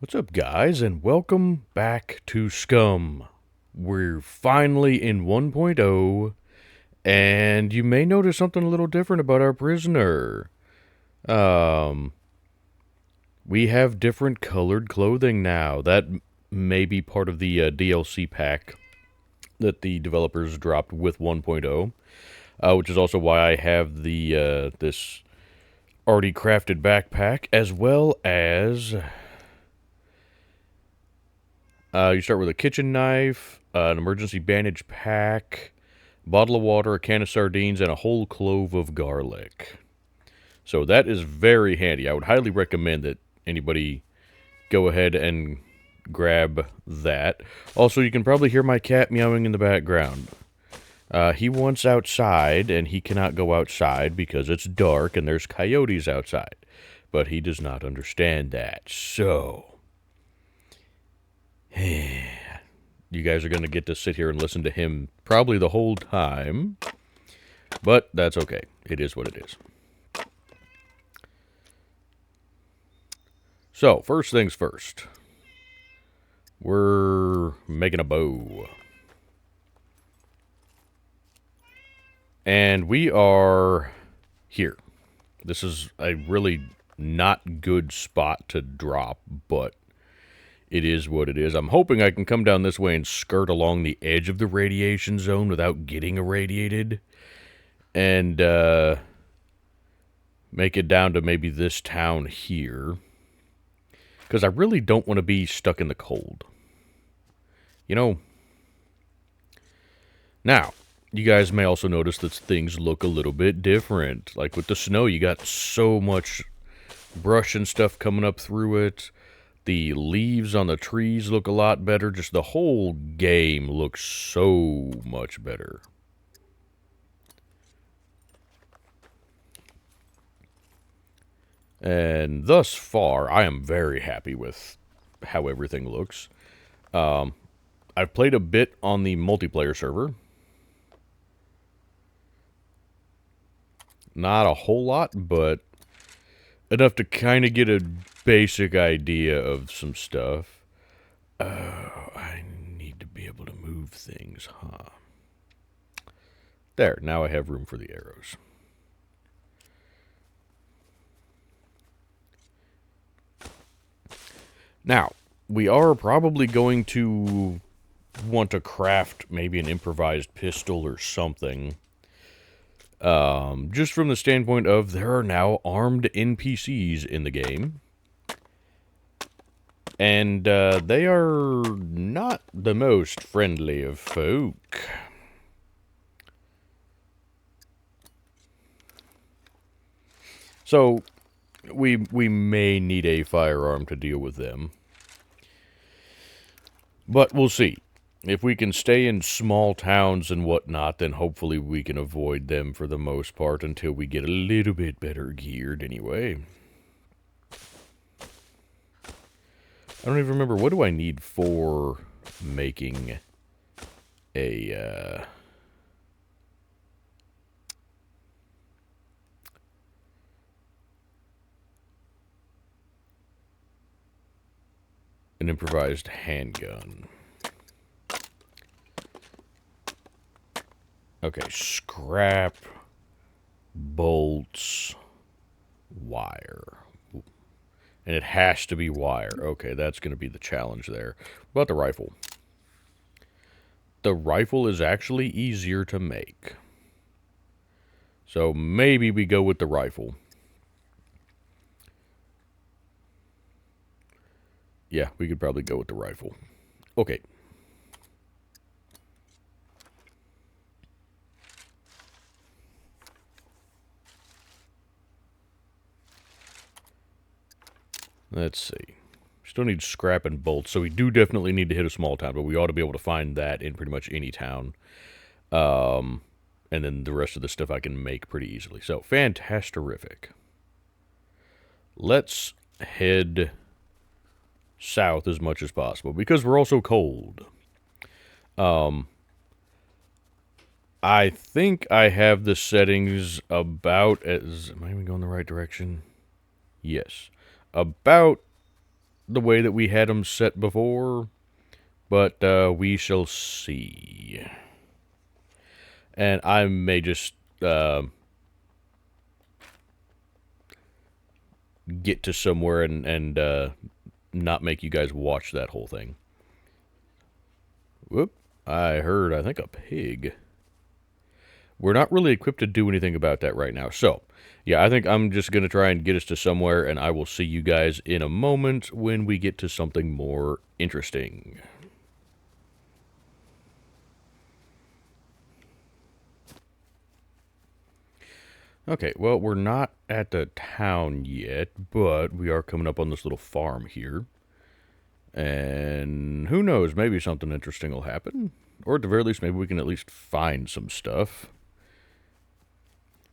What's up, guys, and welcome back to SCUM. We're finally in 1.0, and you may notice something a little different about our prisoner. Um, we have different colored clothing now. That may be part of the DLC pack that the developers dropped with 1.0, which is also why I have the this already crafted backpack, as well as you start with a kitchen knife, an emergency bandage pack, a bottle of water, a can of sardines, and a whole clove of garlic. So that is very handy. I would highly recommend that anybody go ahead and grab that. Also, you can probably hear my cat meowing in the background. He wants outside, and he cannot go outside because it's dark and there's coyotes outside. But he does not understand that. So, you guys are going to get to sit here and listen to him probably the whole time, but that's okay. It is what it is. So, first things first. We're making a bow. And we are here. This is a really not good spot to drop, but it is what it is. I'm hoping I can come down this way and skirt along the edge of the radiation zone without getting irradiated. And make it down to maybe this town here. Because I really don't want to be stuck in the cold. You know, now, you guys may also notice that things look a little bit different. Like with the snow, you got so much brush and stuff coming up through it. The leaves on the trees look a lot better. Just the whole game looks so much better. And thus far, I am very happy with how everything looks. I've played a bit on the multiplayer server. Not a whole lot, but enough to kind of get a basic idea of some stuff. Oh, I need to be able to move things, huh? There, now I have room for the arrows. Now, we are probably going to want to craft maybe an improvised pistol or something. Just from the standpoint of there are now armed NPCs in the game. And they are not the most friendly of folk. So, we may need a firearm to deal with them. But we'll see. If we can stay in small towns and whatnot, then hopefully we can avoid them for the most part until we get a little bit better geared anyway. I don't even remember, what do I need for making a, an improvised handgun. Okay, scrap, bolts, wire. And it has to be wire. Okay, that's going to be the challenge there. What about the rifle? The rifle is actually easier to make. So maybe we go with the rifle. Yeah, we could probably go with the rifle. Okay. Let's see. Still need scrap and bolts, so we do definitely need to hit a small town, but we ought to be able to find that in pretty much any town. And then the rest of the stuff I can make pretty easily. So, fantastic. Let's head south as much as possible, because we're also cold. I think I have the settings about as... Am I even going the right direction? Yes. About the way that we had them set before, but we shall see. And I may just get to somewhere and not make you guys watch that whole thing. Whoop, I think, a pig. We're not really equipped to do anything about that right now. So, yeah, I think I'm just going to try and get us to somewhere, and I will see you guys in a moment when we get to something more interesting. Okay, well, we're not at the town yet, but we are coming up on this little farm here. And who knows, maybe something interesting will happen. Or at the very least, maybe we can at least find some stuff.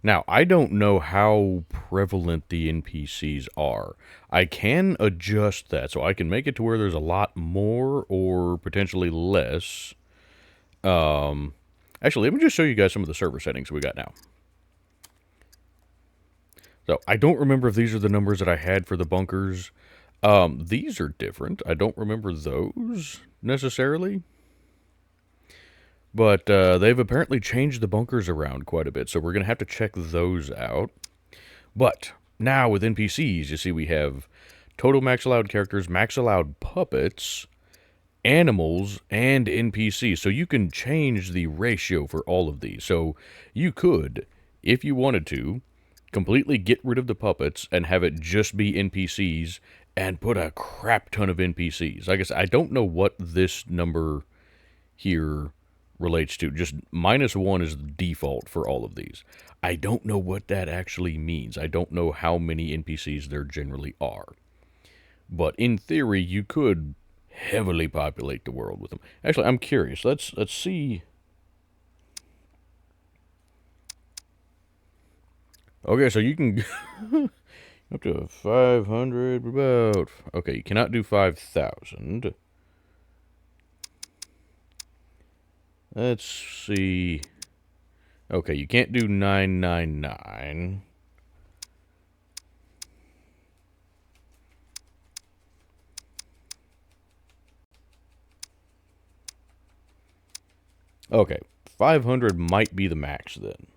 Now, I don't know how prevalent the NPCs are. I can adjust that, so I can make it to where there's a lot more or potentially less. Actually, let me just show you guys some of the server settings we got now. So, I don't remember if these are the numbers that I had for the bunkers. These are different. I don't remember those necessarily. But they've apparently changed the bunkers around quite a bit, so we're going to have to check those out. But now with NPCs, you see we have total max allowed characters, max allowed puppets, animals, and NPCs. So you can change the ratio for all of these. So you could, if you wanted to, completely get rid of the puppets and have it just be NPCs and put a crap ton of NPCs. I guess I don't know what this number here relates to. Just -1 is the default for all of these. I don't know what that actually means. I don't know how many NPCs there generally are. But in theory, you could heavily populate the world with them. Actually, I'm curious. Let's see. Okay, so you can up to 500 about. Okay, you cannot do 5,000. Let's see. Okay, you can't do 999. Okay, 500 might be the max then.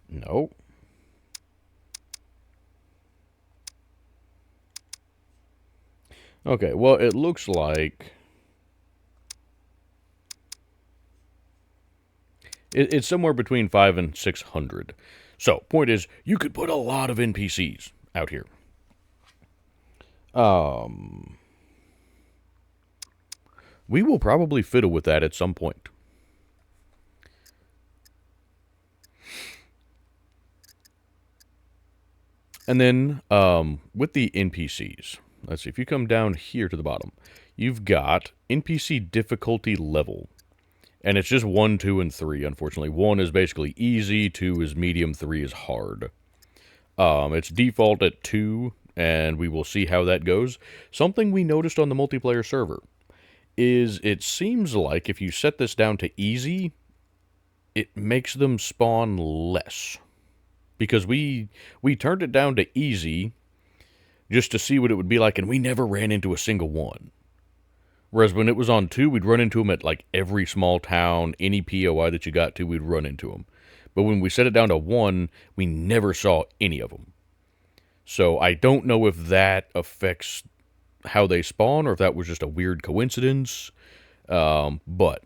No. Okay, well, it looks like it's somewhere between 500 and 600. So, point is, you could put a lot of NPCs out here. We will probably fiddle with that at some point. And then, with the NPCs, let's see, if you come down here to the bottom, you've got NPC difficulty level. And it's just 1, 2, and 3, unfortunately. 1 is basically easy, 2 is medium, 3 is hard. It's default at 2, and we will see how that goes. Something we noticed on the multiplayer server is it seems like if you set this down to easy, it makes them spawn less. Because we turned it down to easy just to see what it would be like, and we never ran into a single one. Whereas when it was on 2, we'd run into them at like every small town, any POI that you got to, we'd run into them. But when we set it down to 1, we never saw any of them. So I don't know if that affects how they spawn or if that was just a weird coincidence. But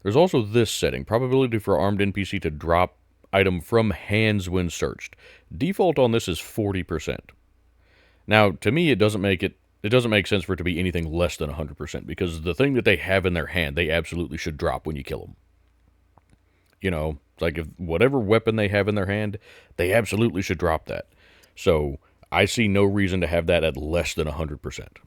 there's also this setting, probability for armed NPC to drop item from hands when searched. Default on this is 40%. Now, to me, it doesn't make sense for it to be anything less than 100%, because the thing that they have in their hand, they absolutely should drop when you kill them. You know, it's like if whatever weapon they have in their hand, they absolutely should drop that. So, I see no reason to have that at less than 100%.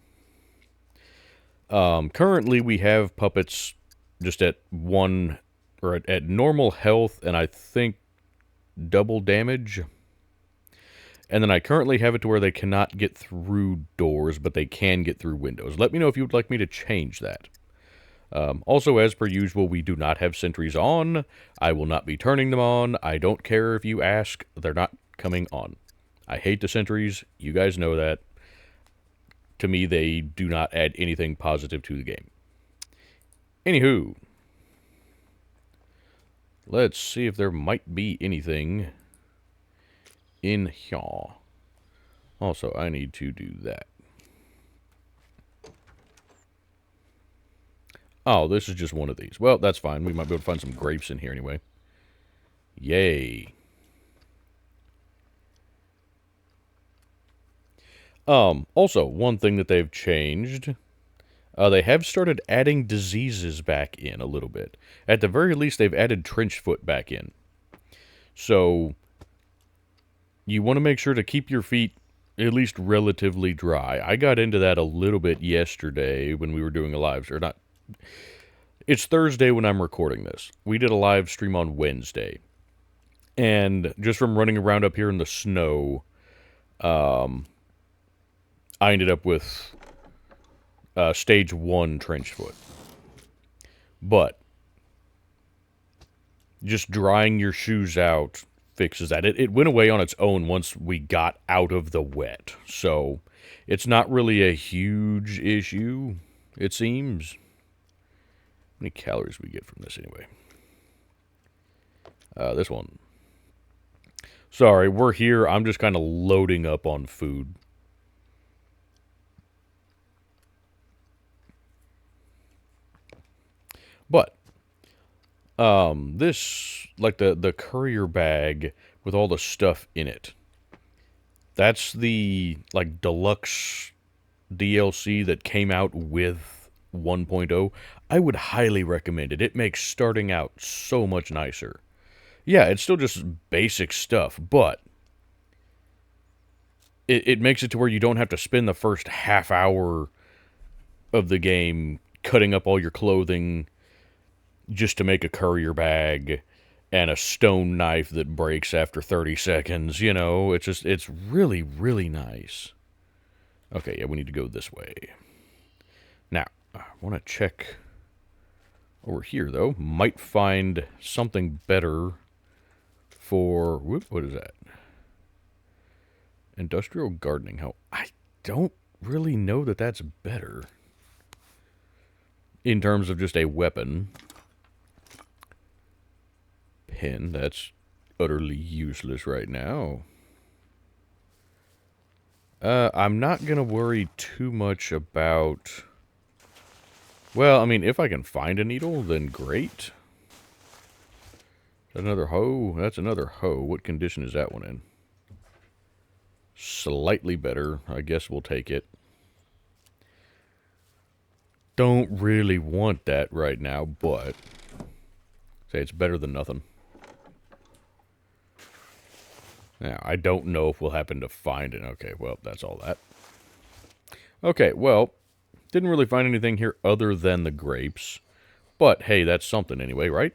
Currently, we have puppets just at 1, or at normal health, and I think double damage. And then I currently have it to where they cannot get through doors, but they can get through windows. Let me know if you would like me to change that. Also, as per usual, we do not have sentries on. I will not be turning them on. I don't care if you ask. They're not coming on. I hate the sentries. You guys know that. To me, they do not add anything positive to the game. Anywho, let's see if there might be anything in here. Also, I need to do that. Oh, this is just one of these. Well, that's fine. We might be able to find some grapes in here anyway. Yay. Also, one thing that they've changed, they have started adding diseases back in a little bit. At the very least, they've added trench foot back in. So, you want to make sure to keep your feet at least relatively dry. I got into that a little bit yesterday when we were doing a live, or not. It's Thursday when I'm recording this. We did a live stream on Wednesday. And just from running around up here in the snow, I ended up with stage 1 trench foot. But just drying your shoes out fixes that. It went away on its own once we got out of the wet. So it's not really a huge issue, it seems. How many calories we get from this anyway? This one. Sorry, we're here. I'm just kind of loading up on food. But this, like the courier bag with all the stuff in it, that's the like deluxe DLC that came out with 1.0. I would highly recommend it. It makes starting out so much nicer. Yeah, it's still just basic stuff, but it makes it to where you don't have to spend the first half hour of the game cutting up all your clothing just to make a courier bag and a stone knife that breaks after 30 seconds. You know, it's really, really nice. Okay, yeah, we need to go this way. Now, I want to check over here, though. Might find something better for... Whoop, what is that? Industrial gardening. How I don't really know that that's better in terms of just a weapon. Pen, that's utterly useless right now. I'm not going to worry too much about... Well, I mean, if I can find a needle, then great. Is that another hoe? That's another hoe. What condition is that one in? Slightly better. I guess we'll take it. Don't really want that right now, but... Say it's better than nothing. Now, I don't know if we'll happen to find it. Okay, well, that's all that. Okay, well, didn't really find anything here other than the grapes. But, hey, that's something anyway, right?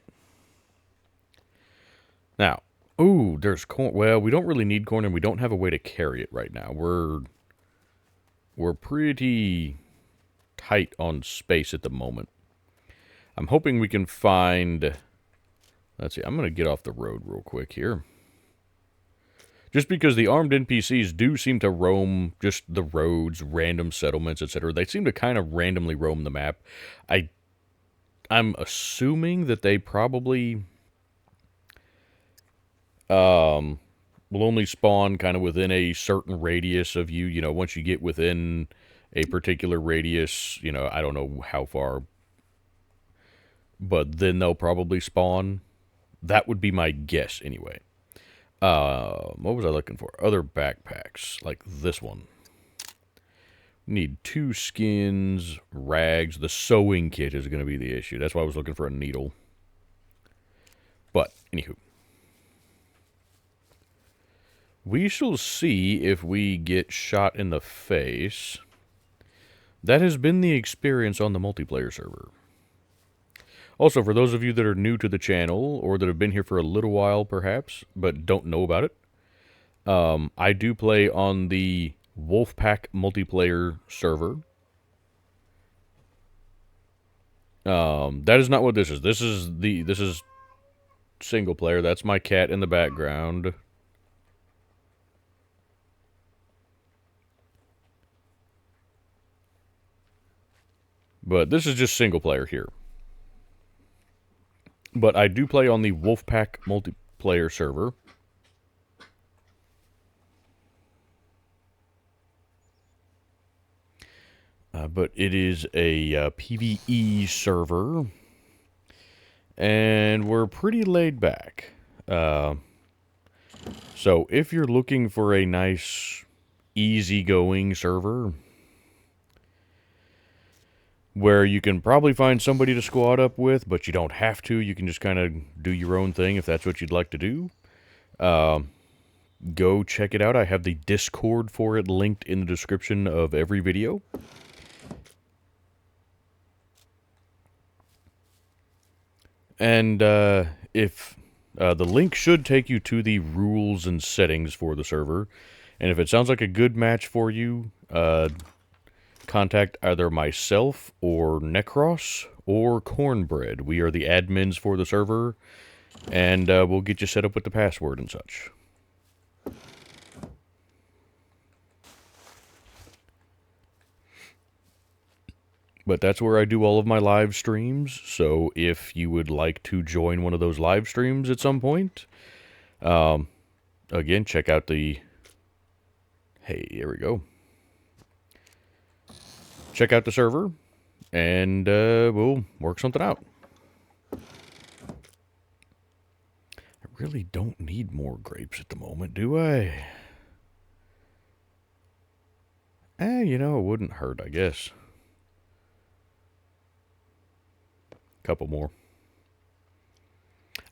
Now, ooh, there's corn. Well, we don't really need corn, and we don't have a way to carry it right now. We're pretty tight on space at the moment. I'm hoping we can find... Let's see, I'm going to get off the road real quick here. Just because the armed NPCs do seem to roam just the roads, random settlements, etc. They seem to kind of randomly roam the map. I'm assuming that they probably will only spawn kind of within a certain radius of you. You know, once you get within a particular radius, you know, I don't know how far, but then they'll probably spawn. That would be my guess anyway. What was I looking for? Other backpacks, like this one. Need 2 skins, rags. The sewing kit is going to be the issue. That's why I was looking for a needle. But, anywho. We shall see if we get shot in the face. That has been the experience on the multiplayer server. Also, for those of you that are new to the channel, or that have been here for a little while, perhaps, but don't know about it, I do play on the Wolfpack multiplayer server. That is not what this is. This is single player. That's my cat in the background. But this is just single player here. But I do play on the Wolfpack multiplayer server. But it is a PvE server. And we're pretty laid back. So if you're looking for a nice, easygoing server where you can probably find somebody to squad up with, but you don't have to, you can just kind of do your own thing if that's what you'd like to do, go check it out. I have the Discord for it linked in the description of every video. And if the link should take you to the rules and settings for the server. And if it sounds like a good match for you, contact either myself or Necros or Cornbread. We are the admins for the server, and we'll get you set up with the password and such. But that's where I do all of my live streams, so if you would like to join one of those live streams at some point, again, check out the... Hey, here we go. Check out the server, and we'll work something out. I really don't need more grapes at the moment, do I? You know, it wouldn't hurt, I guess. Couple more.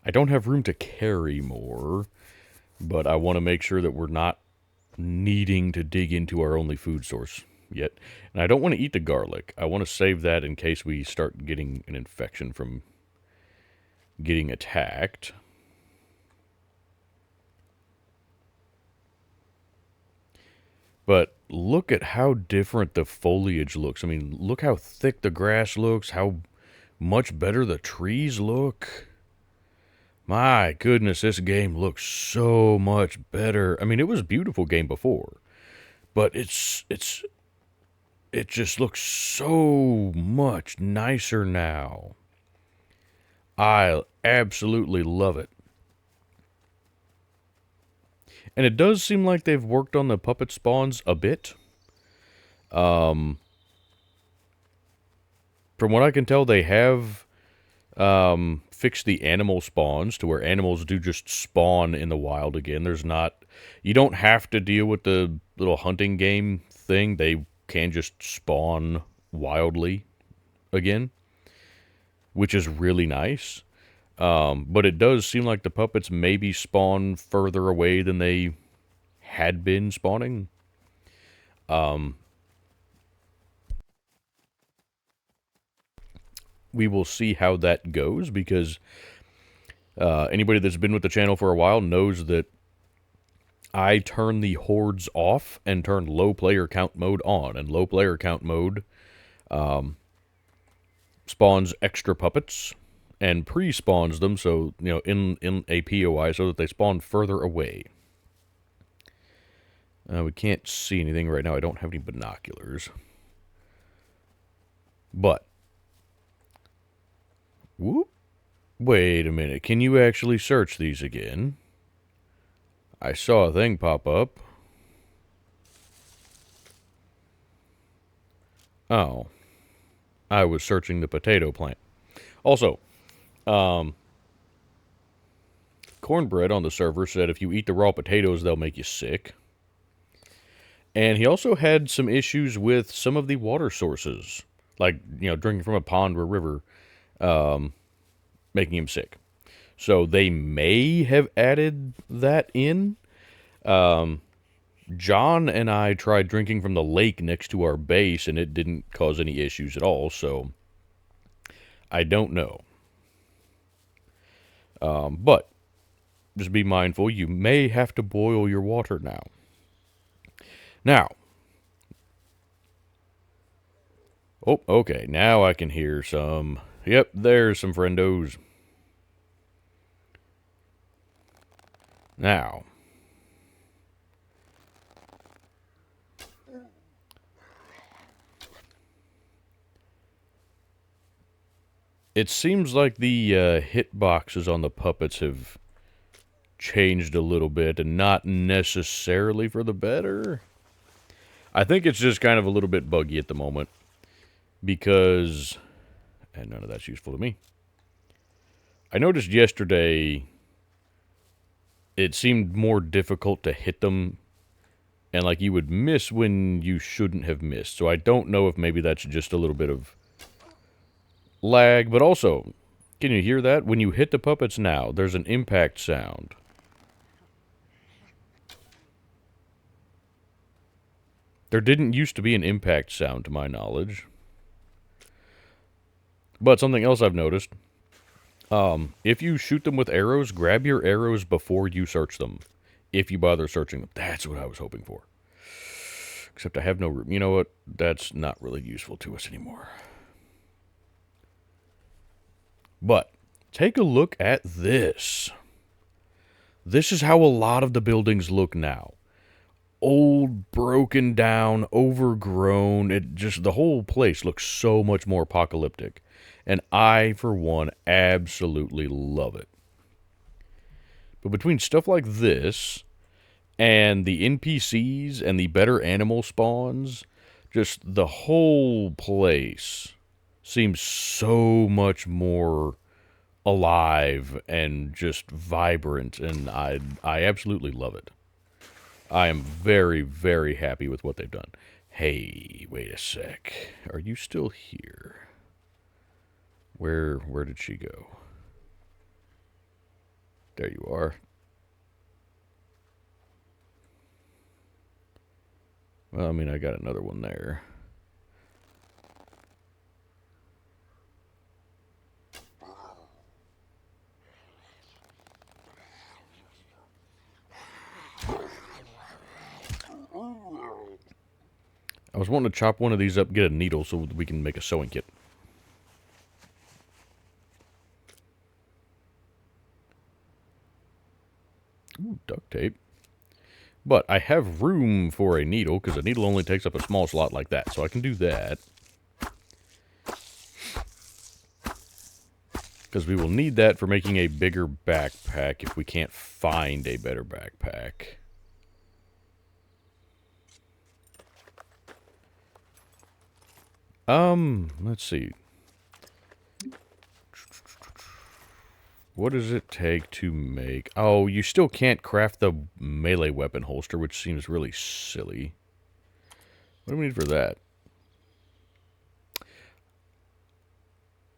I don't have room to carry more, but I want to make sure that we're not needing to dig into our only food source yet. And I don't want to eat the garlic. I want to save that in case we start getting an infection from getting attacked. But look at how different the foliage looks. I mean, look how thick the grass looks, how much better the trees look. My goodness, this game looks so much better. I mean, it was a beautiful game before, but it just looks so much nicer now. I absolutely love it. And it does seem like they've worked on the puppet spawns a bit. From what I can tell, they have fixed the animal spawns to where animals do just spawn in the wild again. There's not... You don't have to deal with the little hunting game thing. They can just spawn wildly again, which is really nice. But it does seem like the puppets maybe spawn further away than they had been spawning. We will see how that goes, because anybody that's been with the channel for a while knows that I turn the hordes off and turn low player count mode on. And low player count mode spawns extra puppets and pre-spawns them, so, you know, in a POI, so that they spawn further away. We can't see anything right now. I don't have any binoculars. But, whoop, wait a minute. Can you actually search these again? I saw a thing pop up. Oh. I was searching the potato plant. Also, Cornbread on the server said if you eat the raw potatoes, they'll make you sick. And he also had some issues with some of the water sources, like, you know, drinking from a pond or river, making him sick. So they may have added that in. John and I tried drinking from the lake next to our base, and it didn't cause any issues at all, so I don't know. But just be mindful, you may have to boil your water now. Now, oh, okay, now I can hear some. Yep, there's some friendos. Now, It seems like the hit boxes on the puppets have changed a little bit, and not necessarily for the better. I think it's just kind of a little bit buggy at the moment, because... and none of that's useful to me. I noticed yesterday it seemed more difficult to hit them, and like you would miss when you shouldn't have missed. So I don't know if maybe that's just a little bit of lag, but also, can you hear that? When you hit the puppets now, there's an impact sound. There didn't used to be an impact sound, to my knowledge. But something else I've noticed, if you shoot them with arrows, grab your arrows before you search them. If you bother searching them. That's what I was hoping for. Except I have no room. You know what? That's not really useful to us anymore. But, take a look at this. This is how a lot of the buildings look now. Old, broken down, overgrown. The whole place looks so much more apocalyptic. And I, for one, absolutely love it. But between stuff like this and the NPCs and the better animal spawns, just the whole place seems so much more alive and just vibrant, and I absolutely love it. I am very, very happy with what they've done. Hey, wait a sec. Are you still here? Where did she go? There you are. Well, I mean, I got another one there. I was wanting to chop one of these up, get a needle so we can make a sewing kit. Ooh, duct tape. But I have room for a needle, because a needle only takes up a small slot like that, so I can do that. Because we will need that for making a bigger backpack if we can't find a better backpack. Let's see. What does it take to make... Oh, you still can't craft the melee weapon holster, which seems really silly. What do we need for that?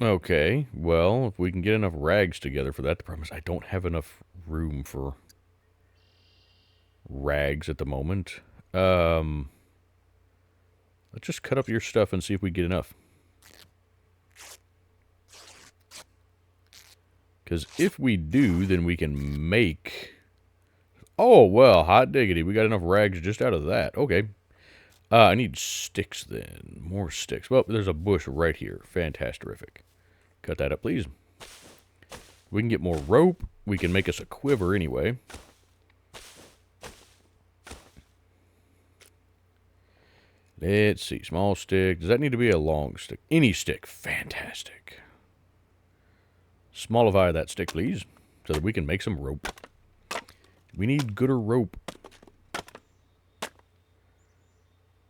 Okay, well, if we can get enough rags together for that. The problem is I don't have enough room for rags at the moment. Let's just cut up your stuff and see if we get enough. Because if we do, then we can make... Oh, well, hot diggity. We got enough rags just out of that. Okay. I need sticks then. More sticks. Well, there's a bush right here. Fantastic. Cut that up, please. We can get more rope. We can make us a quiver anyway. Let's see. Small stick. Does that need to be a long stick? Any stick. Fantastic. Smallify that stick, please, so that we can make some rope. We need gooder rope.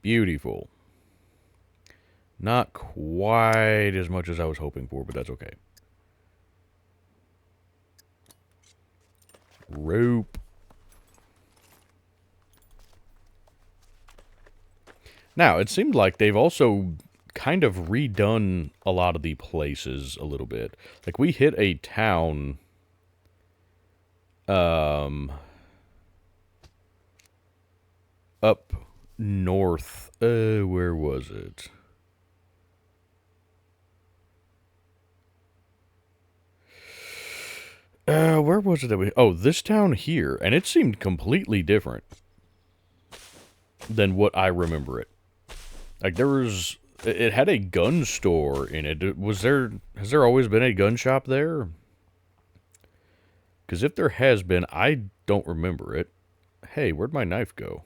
Beautiful. Not quite as much as I was hoping for, but that's okay. Rope. Now, it seemed like they've also kind of redone a lot of the places a little bit. Like, we hit a town... up north. Where was it? Where was it that we... Oh, this town here. And it seemed completely different than what I remember it. Like, there was... It had a gun store in it. Has there always been a gun shop there? Because if there has been, I don't remember it. Hey, where'd my knife go?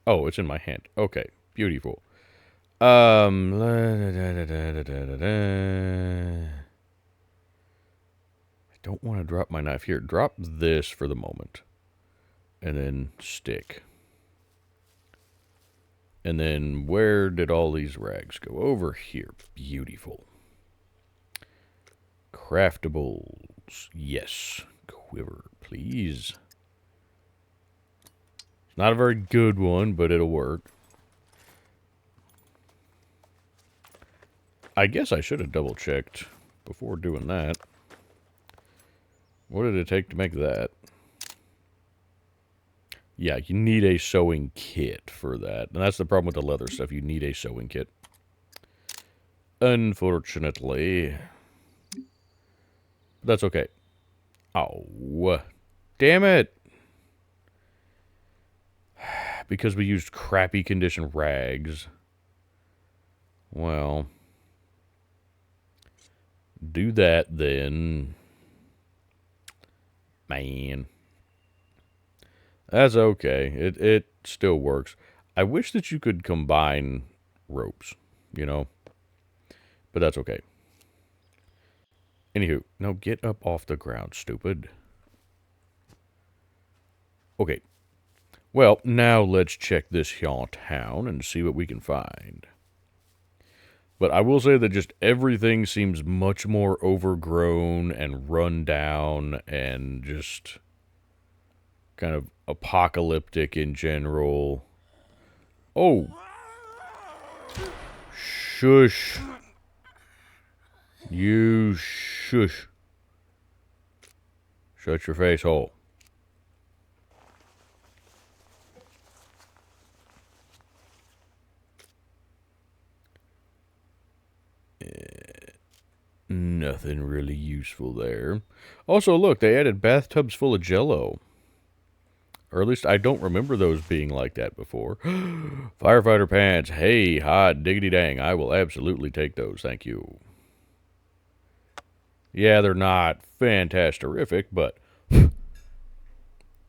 Oh, it's in my hand. Okay, beautiful. I don't want to drop my knife here. Drop this for the moment. And then stick. And then where did all these rags go? Over here. Beautiful. Craftables. Yes. Quiver, please. It's not a very good one, but it'll work. I guess I should have double-checked before doing that. What did it take to make that? Yeah, you need a sewing kit for that. And that's the problem with the leather stuff. You need a sewing kit. Unfortunately. That's okay. Oh, damn it. Because we used crappy condition rags. Well, do that then. Man. That's okay. It still works. I wish that you could combine ropes, you know? But that's okay. Anywho, no, get up off the ground, stupid. Okay. Well, now let's check this here town and see what we can find. But I will say that just everything seems much more overgrown and run down and just kind of apocalyptic in general. Oh! Shush. You shush. Shut your face hole. Nothing really useful there. Also, look, they added bathtubs full of Jell-O. Or at least I don't remember those being like that before. Firefighter pants. Hey, hot diggity dang. I will absolutely take those. Thank you. Yeah, they're not fantastic-terrific, but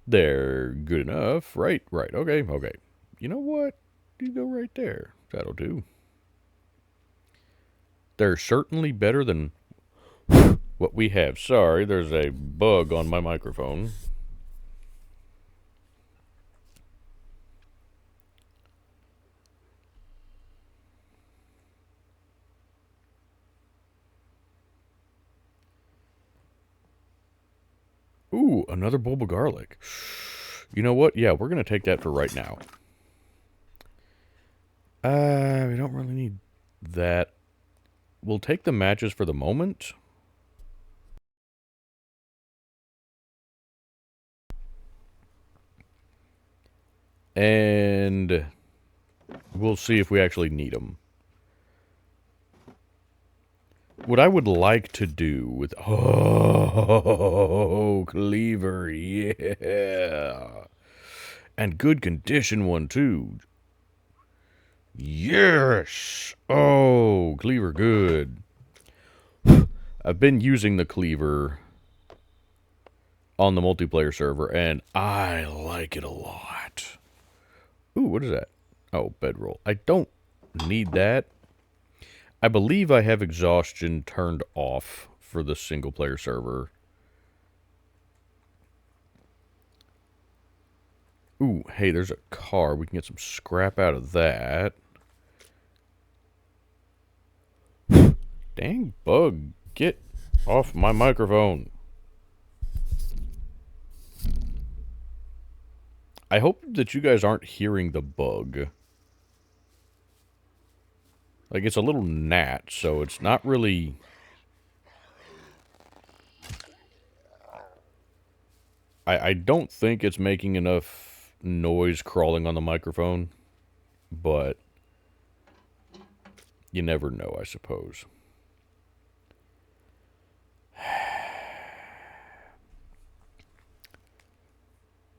they're good enough. Right. Okay. You know what? You go right there. That'll do. They're certainly better than what we have. Sorry, there's a bug on my microphone. Ooh, another bulb of garlic. You know what? Yeah, we're going to take that for right now. We don't really need that. We'll take the matches for the moment. And we'll see if we actually need them. What I would like to do with... Oh, cleaver, yeah. And good condition one, too. Yes! Oh, cleaver good. I've been using the cleaver on the multiplayer server, and I like it a lot. Ooh, what is that? Oh, bedroll. I don't need that. I believe I have exhaustion turned off for the single-player server. Ooh, hey, there's a car. We can get some scrap out of that. Dang bug, get off my microphone. I hope that you guys aren't hearing the bug. Like, it's a little gnat, so it's not really... I don't think it's making enough noise crawling on the microphone, but you never know, I suppose.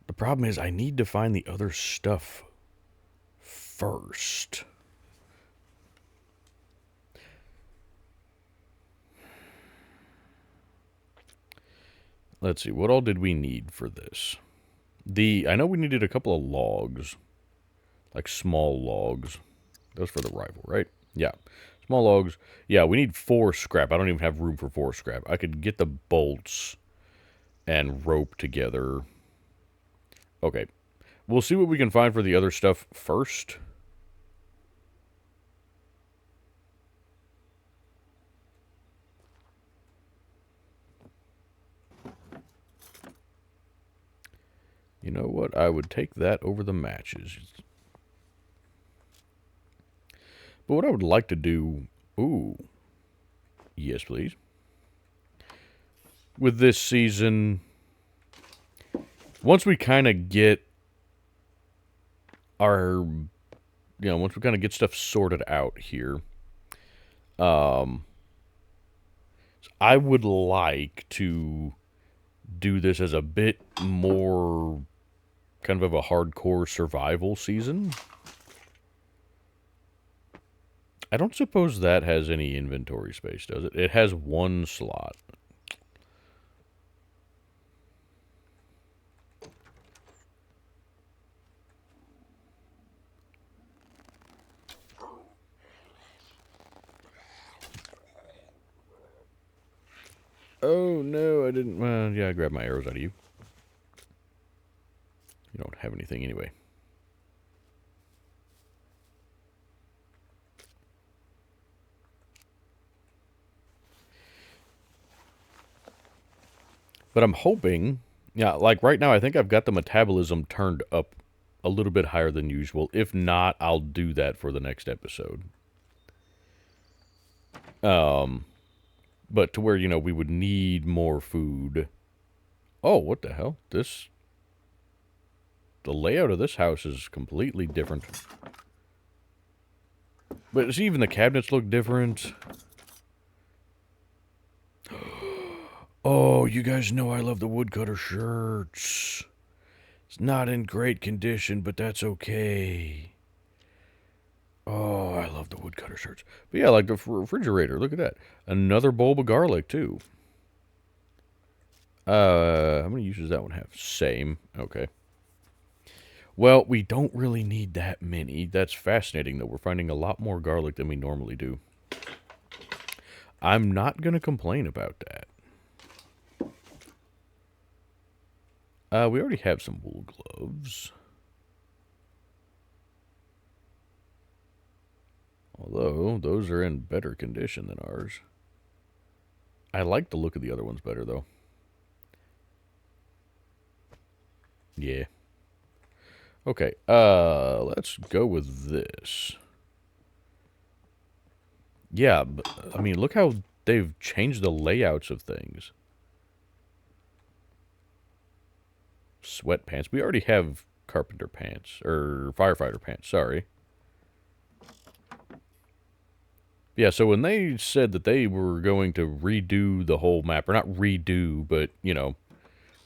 The problem is I need to find the other stuff first. Let's see, what all did we need for this? I know we needed a couple of logs. Like small logs. That was for the rival, right? Yeah. Small logs. Yeah, we need 4 scrap. I don't even have room for 4 scrap. I could get the bolts and rope together. Okay. We'll see what we can find for the other stuff first. You know what? I would take that over the matches. But what I would like to do... Ooh. Yes, please. With this season... Once we kind of get our... You know, once we kind of get stuff sorted out here... I would like to do this as a bit more... kind of a hardcore survival season. I don't suppose that has any inventory space, does it? It has 1 slot. Oh, no, I didn't... Well, yeah, I grabbed my arrows out of you. You don't have anything anyway. But I'm hoping... Yeah, like right now, I think I've got the metabolism turned up a little bit higher than usual. If not, I'll do that for the next episode. But to where, you know, we would need more food. Oh, what the hell? This... The layout of this house is completely different. But see, even the cabinets look different. Oh, you guys know I love the woodcutter shirts. It's not in great condition, but that's okay. Oh, I love the woodcutter shirts. But yeah, like the refrigerator. Look at that. Another bulb of garlic, too. How many uses does that one have? Same. Okay. Well, we don't really need that many. That's fascinating, though. We're finding a lot more garlic than we normally do. I'm not going to complain about that. We already have some wool gloves. Although, those are in better condition than ours. I like the look of the other ones better, though. Yeah. Okay, let's go with this. Yeah, but, I mean, look how they've changed the layouts of things. Sweatpants. We already have carpenter pants, or firefighter pants, sorry. Yeah, so when they said that they were going to redo the whole map, or not redo, but, you know,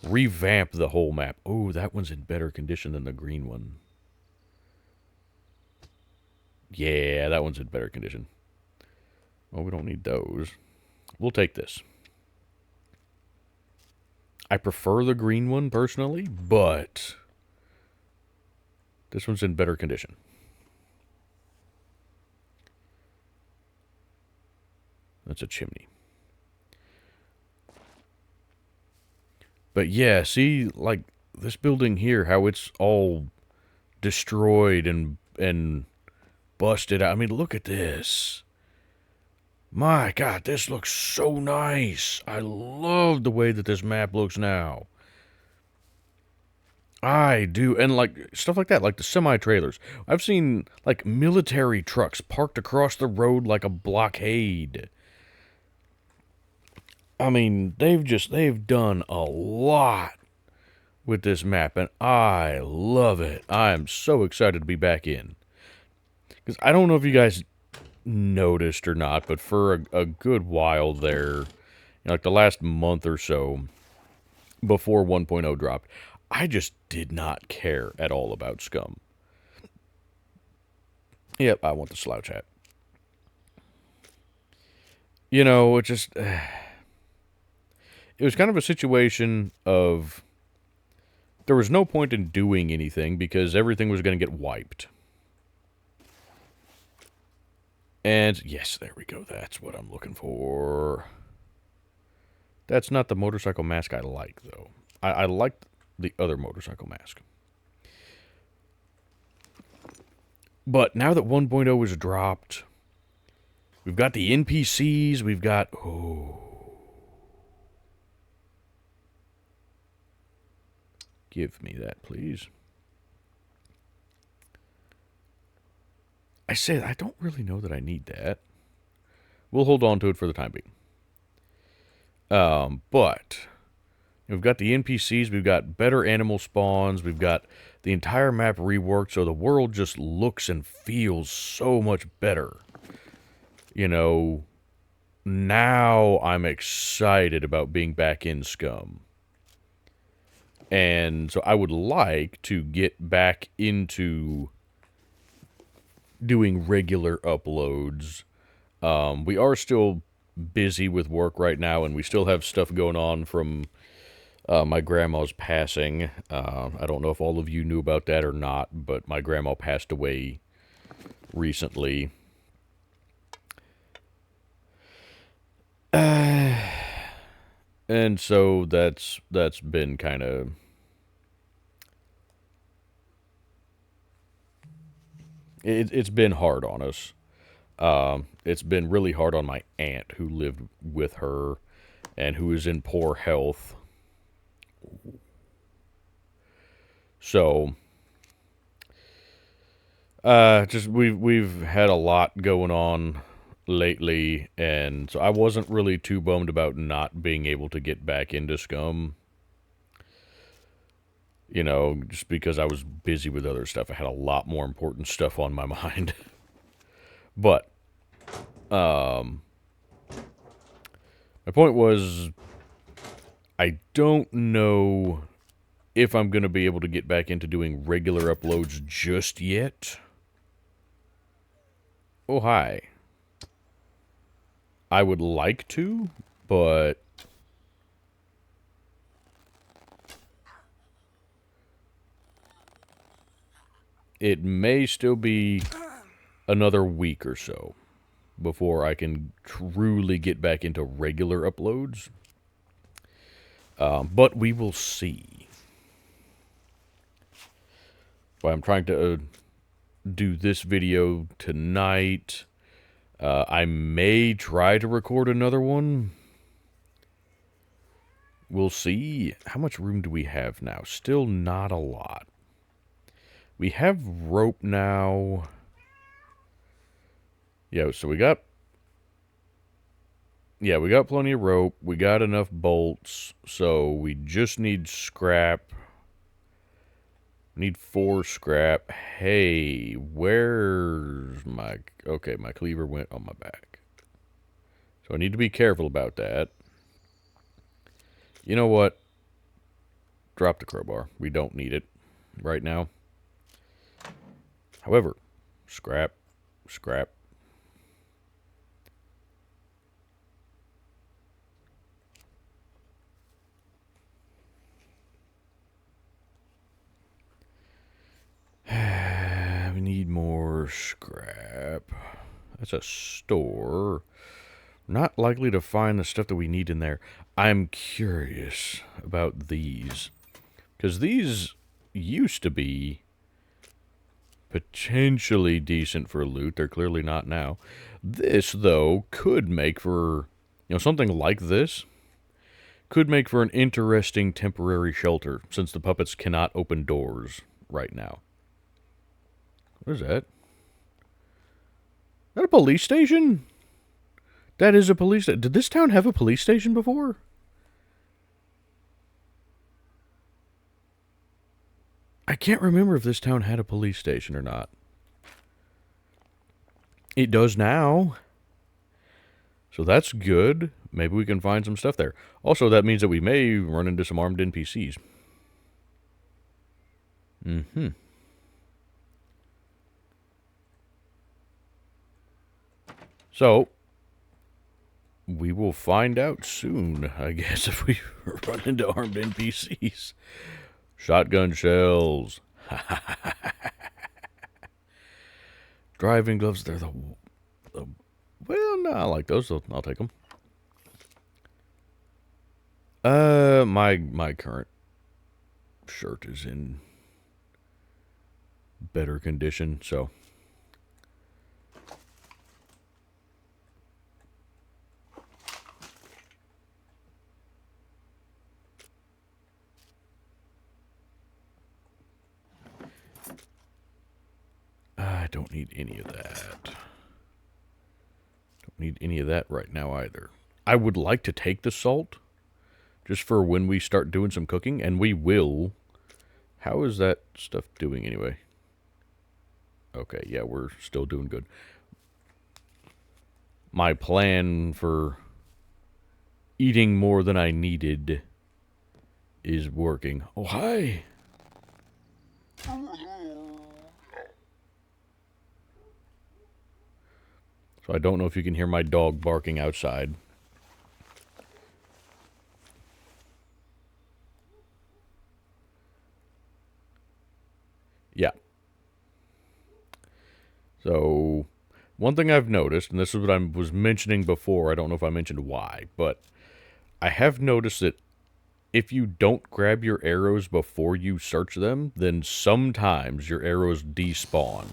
revamp the whole map. Oh, that one's in better condition than the green one. Yeah, that one's in better condition. Well, we don't need those. We'll take this. I prefer the green one, personally, but this one's in better condition. That's a chimney. But yeah, see, like, this building here, how it's all destroyed and busted out. I mean, look at this. My God, this looks so nice. I love the way that this map looks now. I do. And, like, stuff like that, like the semi-trailers. I've seen, like, military trucks parked across the road like a blockade. I mean, they've done a lot with this map, and I love it. I am so excited to be back in. Because I don't know if you guys noticed or not, but for a good while there, you know, like the last month or so before 1.0 dropped, I just did not care at all about SCUM. Yep, I want the slouch hat. You know, it just... it was kind of a situation of... There was no point in doing anything because everything was going to get wiped. And, yes, there we go. That's what I'm looking for. That's not the motorcycle mask I like, though. I like the other motorcycle mask. But now that 1.0 is dropped, we've got the NPCs, we've got... Oh. Give me that, please. I say I don't really know that I need that. We'll hold on to it for the time being. But we've got the NPCs, we've got better animal spawns, we've got the entire map reworked, so the world just looks and feels so much better. You know, now I'm excited about being back in SCUM. And so I would like to get back into doing regular uploads. We are still busy with work right now, and we still have stuff going on from my grandma's passing. I don't know if all of you knew about that or not, but my grandma passed away recently. And so that's been kind of... It's been hard on us. It's been really hard on my aunt who lived with her and who is in poor health. So, just we've had a lot going on lately, and so I wasn't really too bummed about not being able to get back into SCUM. You know, just because I was busy with other stuff. I had a lot more important stuff on my mind. But, my point was, I don't know if I'm going to be able to get back into doing regular uploads just yet. Oh, hi. I would like to, but... it may still be another week or so before I can truly get back into regular uploads. But we will see. But I'm trying to do this video tonight. I may try to record another one. We'll see. How much room do we have now? Still not a lot. We have rope now. Yeah, so we got... yeah, we got plenty of rope. We got enough bolts. So we just need scrap. Need 4 scrap. Hey, where's my... okay, my cleaver went on my back. So I need to be careful about that. You know what? Drop the crowbar. We don't need it right now. However, scrap, scrap. We need more scrap. That's a store. Not likely to find the stuff that we need in there. I'm curious about these. Because these used to be potentially decent for loot. They're clearly not now. This, though, could make for, you know, something like this could make for an interesting temporary shelter, since the puppets cannot open doors right now. What is that? Is that a police station? That is a police station. Did this town have a police station before? I can't remember if this town had a police station or not. It does now. So that's good. Maybe we can find some stuff there. Also, that means that we may run into some armed NPCs. Mm-hmm. So, we will find out soon, I guess, if we run into armed NPCs. Shotgun shells. Driving gloves, they're the Well, no, I like those, so I'll take them. My current shirt is in better condition, so. I don't need any of that. Don't need any of that right now either. I would like to take the salt, just for when we start doing some cooking, and we will. How is that stuff doing anyway? Okay, yeah, we're still doing good. My plan for eating more than I needed is working. Oh, hi! So I don't know if you can hear my dog barking outside. Yeah. So, one thing I've noticed, and this is what I was mentioning before, I don't know if I mentioned why, but I have noticed that if you don't grab your arrows before you search them, then sometimes your arrows despawn.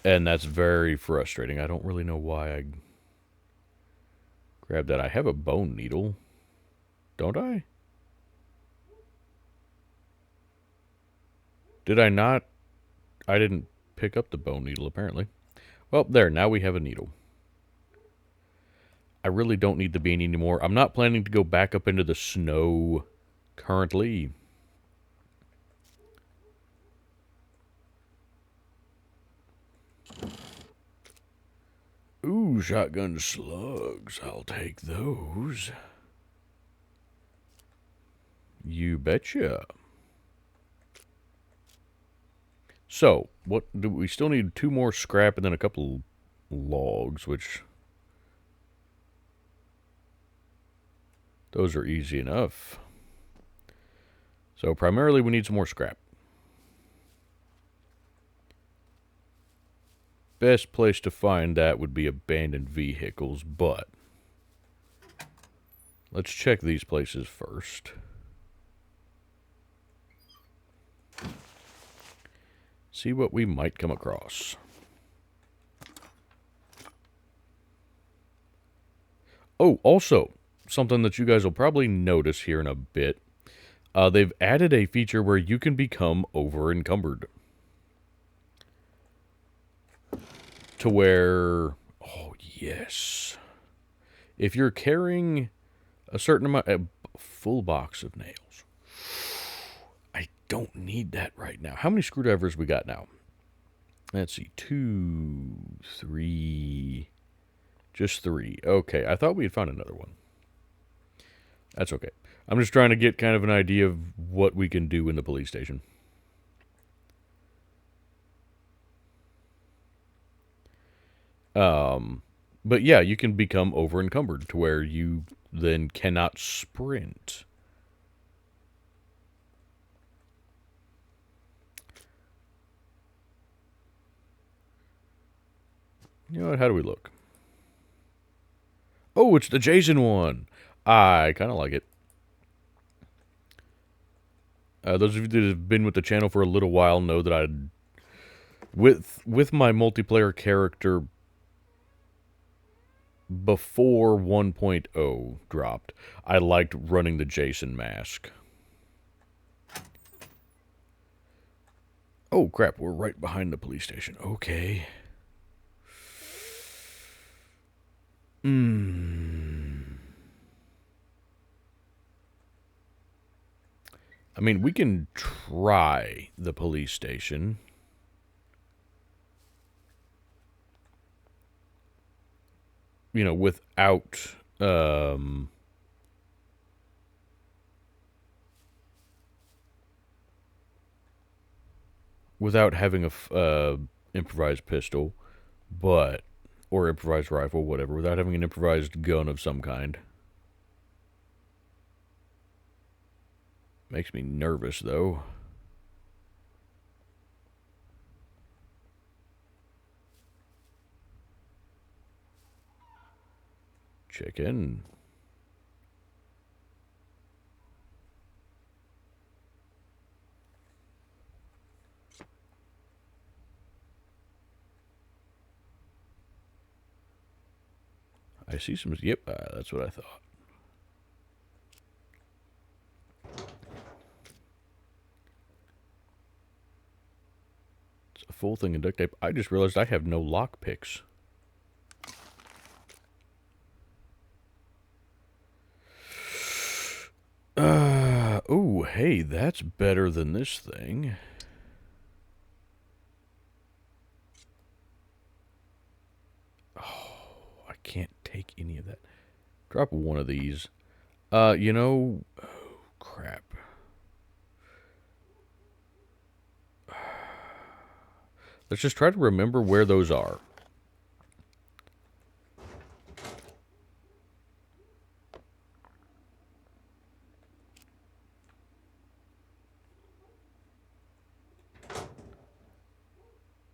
And that's very frustrating. I don't really know why I grabbed that. I have a bone needle, don't I? Did I not? I didn't pick up the bone needle, apparently. Well, there, now we have a needle. I really don't need the beanie anymore. I'm not planning to go back up into the snow currently. Ooh, shotgun slugs. I'll take those. You betcha. So, what do we still need? 2 more scrap and then a couple logs, which those are easy enough. So primarily we need some more scrap. Best place to find that would be abandoned vehicles, but let's check these places first. See what we might come across. Oh, also, something that you guys will probably notice here in a bit. They've added a feature where you can become over-encumbered. To where, oh yes, if you're carrying a certain amount, a full box of nails. I don't need that right now. How many screwdrivers we got now? Let's see, 2, 3, just 3. Okay, I thought we had found another one. That's okay. I'm just trying to get kind of an idea of what we can do in the police station. But yeah, you can become over-encumbered to where you then cannot sprint. You know what, how do we look? Oh, it's the Jason one! I kind of like it. Those of you that have been with the channel for a little while know that I, with my multiplayer character before 1.0 dropped, I liked running the Jason mask. Oh crap, we're right behind the police station. Okay. I mean, we can try the police station. You know, without having a improvised pistol, but or improvised rifle, whatever, without having an improvised gun of some kind. Makes me nervous, though. chicken. I see some... Yep, that's what I thought. It's a full thing of duct tape. I just realized I have no lock picks. Oh, hey, that's better than this thing. Oh, I can't take any of that. Drop one of these. You know... Oh, crap. Let's just try to remember where those are.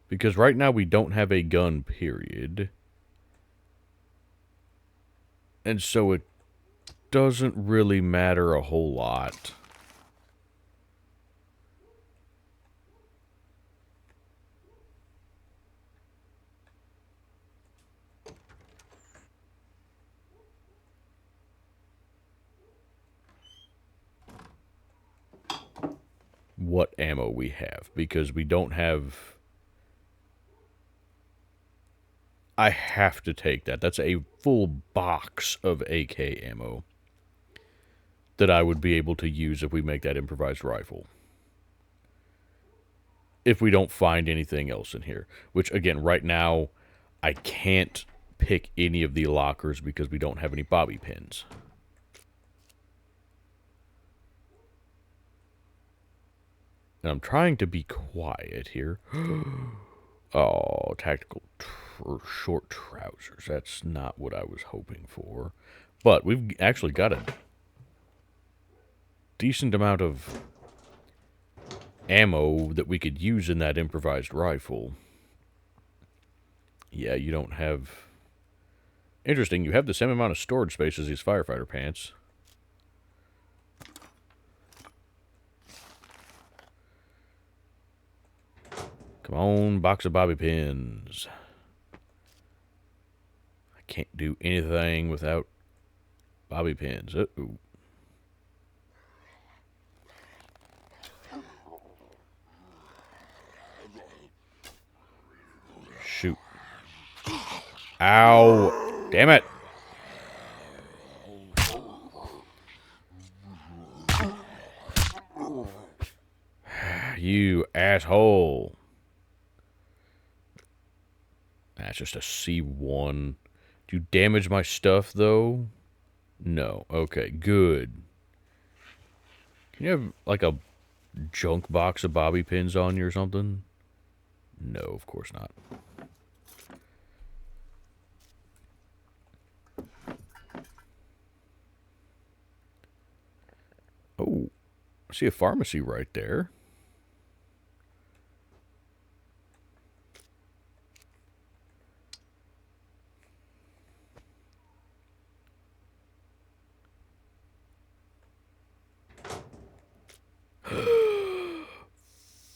Because right now we don't have a gun, period. And so it doesn't really matter a whole lot. What ammo we have, because we don't have... I have to take that. That's a full box of AK ammo that I would be able to use if we make that improvised rifle. If we don't find anything else in here. Which, again, right now, I can't pick any of the lockers because we don't have any bobby pins. And I'm trying to be quiet here. Oh, tactical short trousers. That's not what I was hoping for. But we've actually got a decent amount of ammo that we could use in that improvised rifle. Yeah, you don't have... Interesting, you have the same amount of storage space as these firefighter pants. Come on, box of bobby pins. I can't do anything without bobby pins. Uh-oh. Shoot. Ow. Damn it. You asshole. That's just a C1. Do you damage my stuff, though? No. Okay, good. Can you have, like, a junk box of bobby pins on you or something? No, of course not. Oh, I see a pharmacy right there.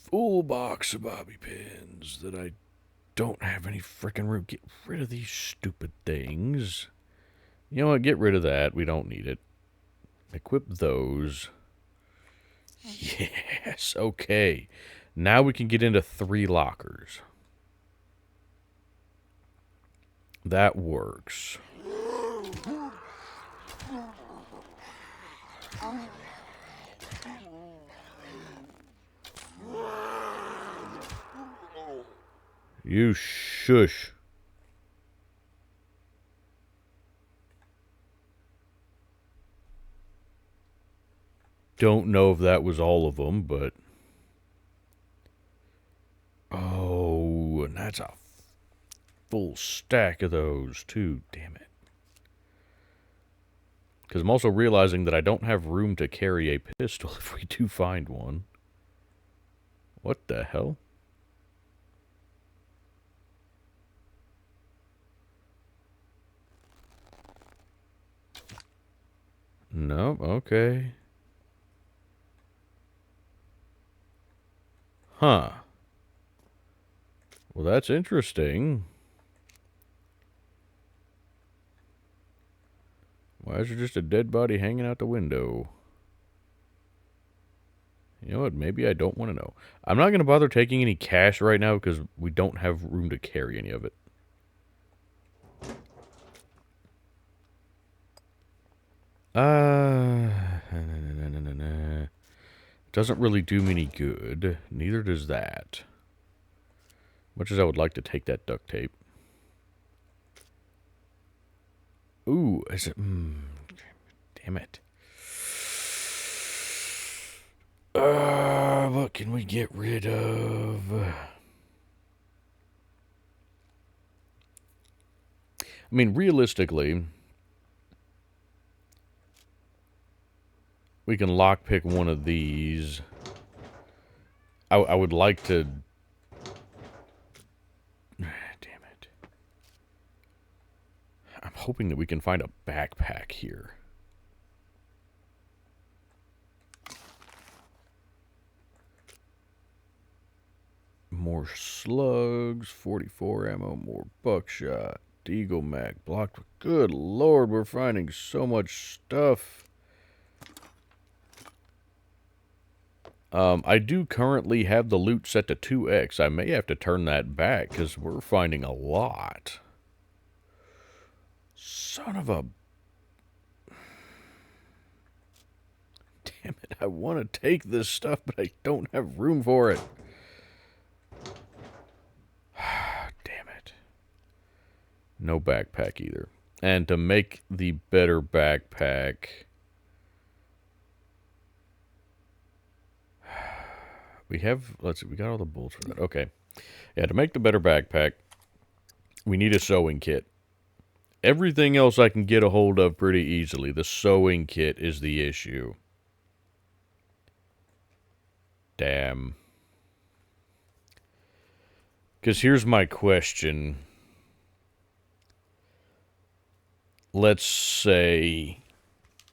Full box of bobby pins that I don't have any frickin' room. Get rid of these stupid things. You know what? Get rid of that. We don't need it. Equip those. Yes, okay. Now we can get into 3 lockers. That works. You shush. Don't know if that was all of them, but... Oh, and that's a full stack of those, too. Damn it. Because I'm also realizing that I don't have room to carry a pistol if we do find one. What the hell? Nope, okay. Huh. Well, that's interesting. Why is there just a dead body hanging out the window? You know what? Maybe I don't want to know. I'm not going to bother taking any cash right now because we don't have room to carry any of it. Doesn't really do me any good. Neither does that. Much as I would like to take that duct tape. Ooh, is it? Damn it. What can we get rid of? I mean, realistically, we can lockpick one of these. I would like to... Damn it. I'm hoping that we can find a backpack here. More slugs, 44 ammo, more buckshot, Deagle Mag, blocked. Good lord, we're finding so much stuff. I do currently have the loot set to 2x. I may have to turn that back because we're finding a lot. Son of a... Damn it, I want to take this stuff, but I don't have room for it. Damn it. No backpack either. And to make the better backpack... We have, let's see, we got all the bolts for that. Okay. Yeah, to make the better backpack, we need a sewing kit. Everything else I can get a hold of pretty easily. The sewing kit is the issue. Damn. Because here's my question. Let's say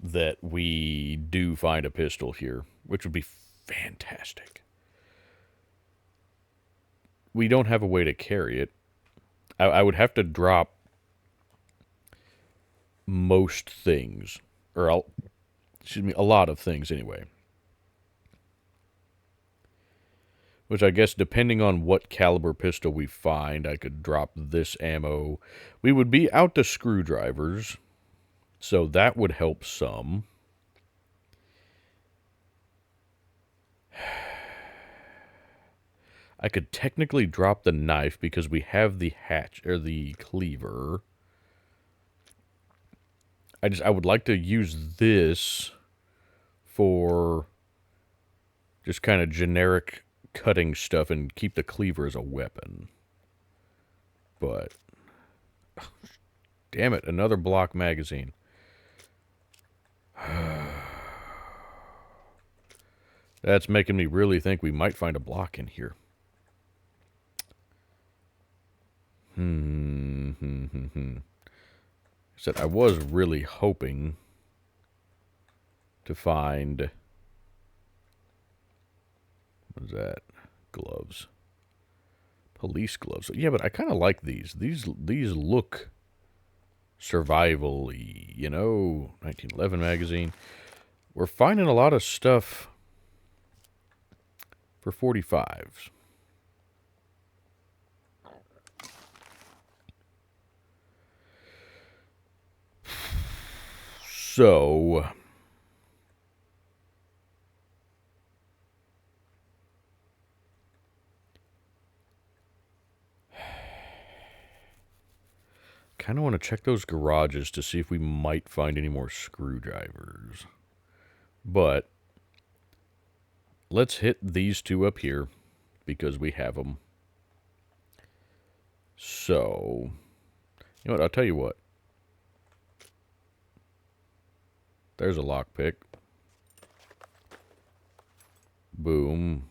that we do find a pistol here, which would be fantastic. We don't have a way to carry it. I would have to drop most things. Or, a lot of things anyway. Which I guess, depending on what caliber pistol we find, I could drop this ammo. We would be out to screwdrivers, so that would help some. I could technically drop the knife because we have the hatch or the cleaver. I would like to use this for just kind of generic cutting stuff and keep the cleaver as a weapon. But damn it, another block magazine. That's making me really think we might find a block in here. Said I was really hoping to find... What is that? Gloves. Police gloves. Yeah, but I kind of like these. These look survival-y, you know? 1911 magazine. We're finding a lot of stuff for 45s. So... kind of want to check those garages to see if we might find any more screwdrivers. But let's hit these two up here because we have them. So, you know what? I'll tell you what. There's a lockpick. Boom.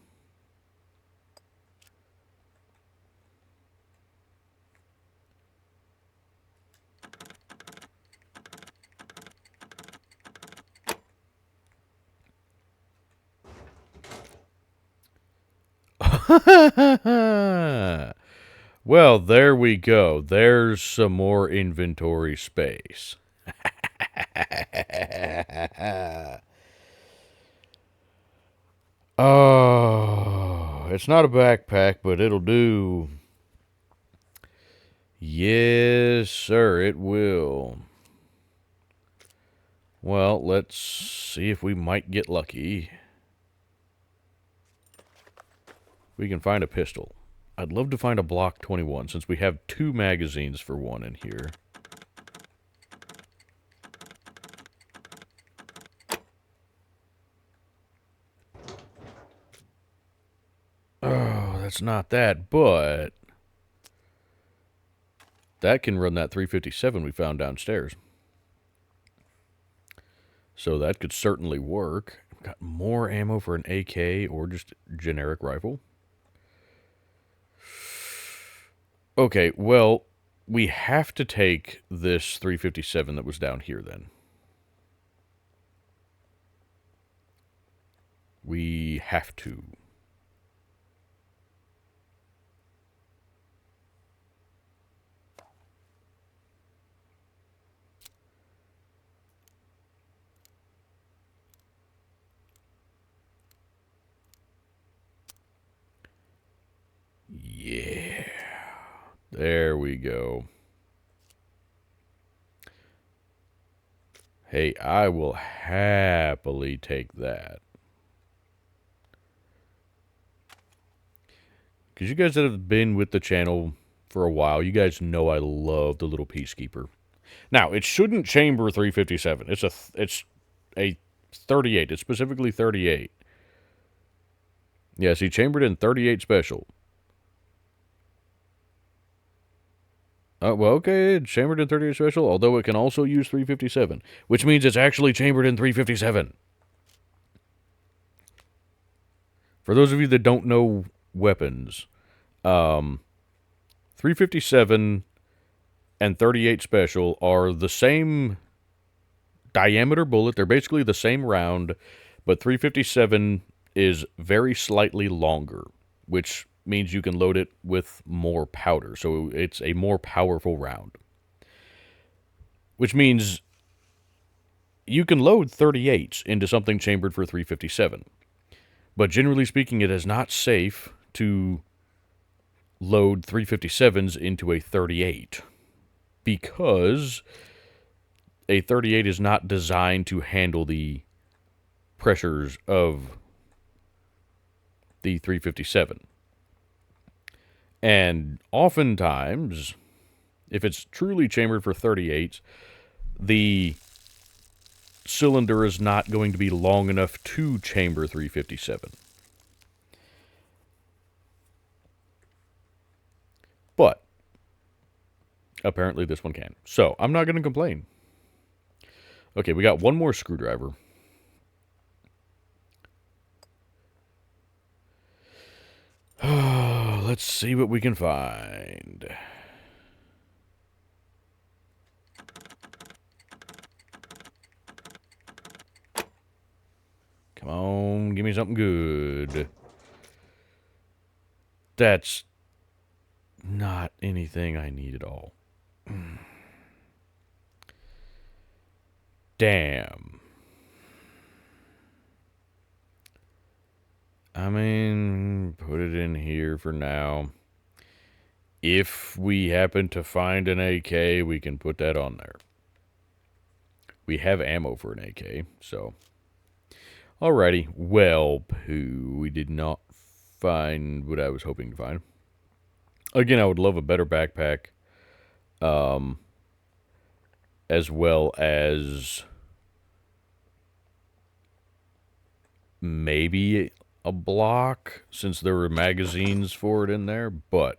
Well, there we go. There's some more inventory space. Oh, it's not a backpack, but it'll do. Yes, sir, it will. Well, let's see if we might get lucky. We can find a pistol. I'd love to find a Block 21, since we have 2 magazines for one in here. Oh, that's not that, but that can run that 357 we found downstairs. So that could certainly work. Got more ammo for an AK or just generic rifle. Okay, well, we have to take this 357 that was down here then. We have to. Yeah. There we go. Hey, I will happily take that. Because you guys that have been with the channel for a while, you guys know I love the little Peacekeeper. Now, it shouldn't chamber 357. It's a 38. It's specifically 38. Yes, he chambered in 38 special. Well, okay, it's chambered in 38 special, although it can also use 357, which means it's actually chambered in 357. For those of you that don't know weapons, 357 and 38 special are the same diameter bullet. They're basically the same round, but 357 is very slightly longer, which means you can load it with more powder. So it's a more powerful round, which means you can load 38s into something chambered for 357. But generally speaking, it is not safe to load 357s into a 38 because a 38 is not designed to handle the pressures of the 357. And oftentimes, if it's truly chambered for 38s, the cylinder is not going to be long enough to chamber 357. But apparently this one can. So I'm not going to complain. Okay, we got one more screwdriver. Let's see what we can find. Come on, give me something good. That's not anything I need at all. Damn. I mean, put it in here for now. If we happen to find an AK, we can put that on there. We have ammo for an AK, so. Alrighty. Well, poo. We did not find what I was hoping to find. Again, I would love a better backpack. As well as maybe a block, since there were magazines for it in there, but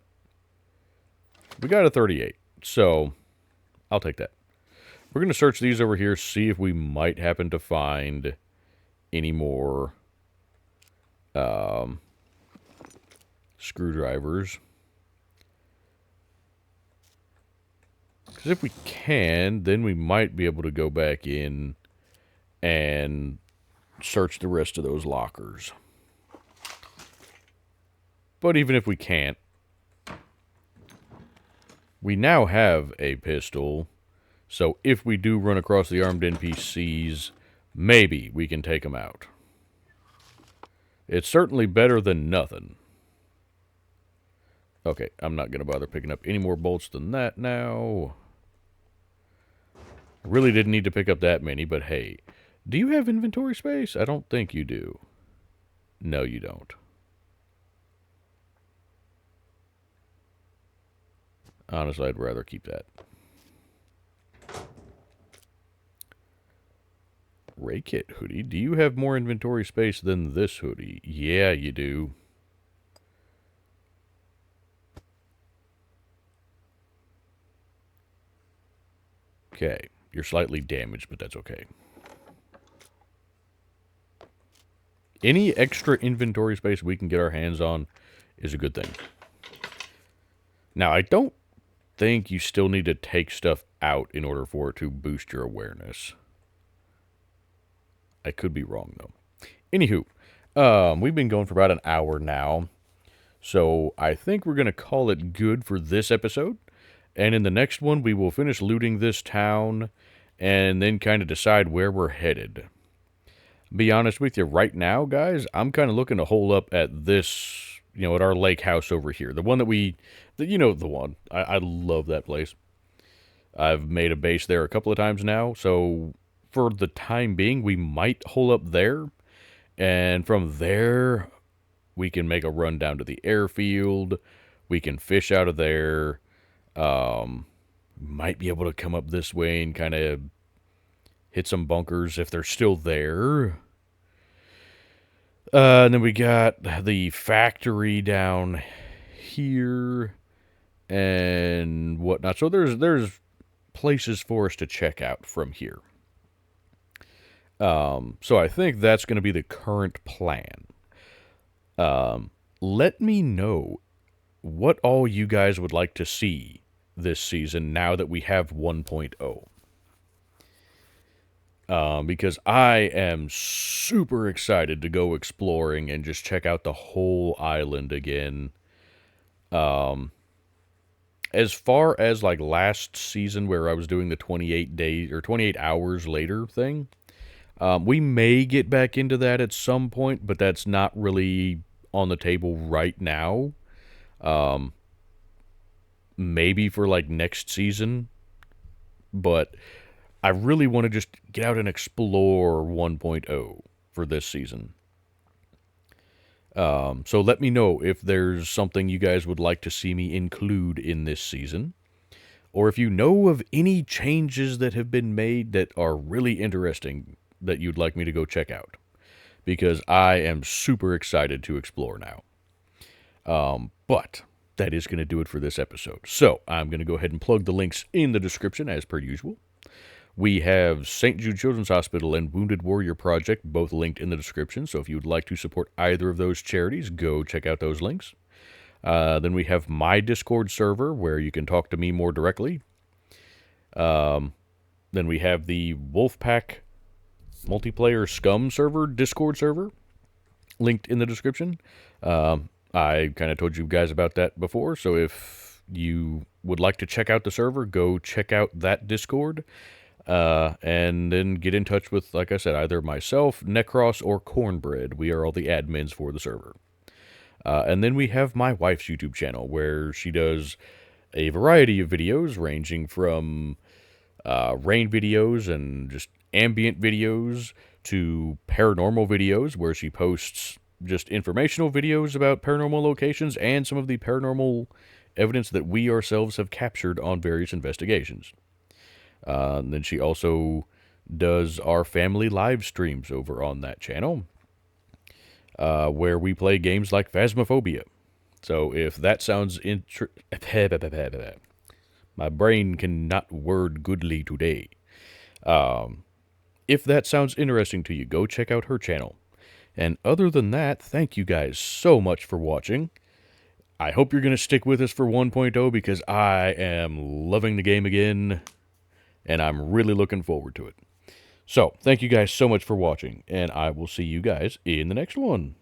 we got a 38, so I'll take that. We're going to search these over here, see if we might happen to find any more screwdrivers. Because if we can, then we might be able to go back in and search the rest of those lockers. But even if we can't, we now have a pistol. So if we do run across the armed NPCs, maybe we can take them out. It's certainly better than nothing. Okay, I'm not going to bother picking up any more bolts than that now. Really didn't need to pick up that many, but hey. Do you have inventory space? I don't think you do. No, you don't. Honestly, I'd rather keep that. Ray Kit hoodie. Do you have more inventory space than this hoodie? Yeah, you do. Okay. You're slightly damaged, but that's okay. Any extra inventory space we can get our hands on is a good thing. Now, I don't think you still need to take stuff out in order for it to boost your awareness. I could be wrong, though. Anywho, we've been going for about an hour now, so I think we're going to call it good for this episode. And in the next one, we will finish looting this town and then kind of decide where we're headed. Be honest with you, right now, guys, I'm kind of looking to hole up at this, at our lake house over here. The one that the one. I love that place. I've made a base there a couple of times now, so for the time being, we might hole up there. And from there, we can make a run down to the airfield. We can fish out of there. Might be able to come up this way and kind of hit some bunkers if they're still there. And then we got the factory down here and whatnot. So there's places for us to check out from here. So I think that's going to be the current plan. Let me know what all you guys would like to see this season now that we have 1.0. Because I am super excited to go exploring and just check out the whole island again. As far as like last season where I was doing the 28 days or 28 hours later thing, we may get back into that at some point, but that's not really on the table right now. Maybe for like next season, but I really want to just get out and explore 1.0 for this season. So let me know if there's something you guys would like to see me include in this season, or if you know of any changes that have been made that are really interesting that you'd like me to go check out, because I am super excited to explore now. But that is going to do it for this episode. So I'm going to go ahead and plug the links in the description as per usual. We have St. Jude Children's Hospital and Wounded Warrior Project, both linked in the description. So if you would like to support either of those charities, go check out those links. Then we have my Discord server, where you can talk to me more directly. Then we have the Wolfpack multiplayer SCUM server, Discord server, linked in the description. I kind of told you guys about that before, so if you would like to check out the server, go check out that Discord. And then get in touch with, like I said, either myself, Necros, or Cornbread. We are all the admins for the server. And then we have my wife's YouTube channel, where she does a variety of videos, ranging from rain videos and just ambient videos to paranormal videos, where she posts just informational videos about paranormal locations and some of the paranormal evidence that we ourselves have captured on various investigations. And then she also does our family live streams over on that channel, where we play games like Phasmophobia. So if that sounds my brain cannot word goodly today. If that sounds interesting to you, go check out her channel. And other than that, thank you guys so much for watching. I hope you're going to stick with us for 1.0, because I am loving the game again, and I'm really looking forward to it. So, thank you guys so much for watching, and I will see you guys in the next one.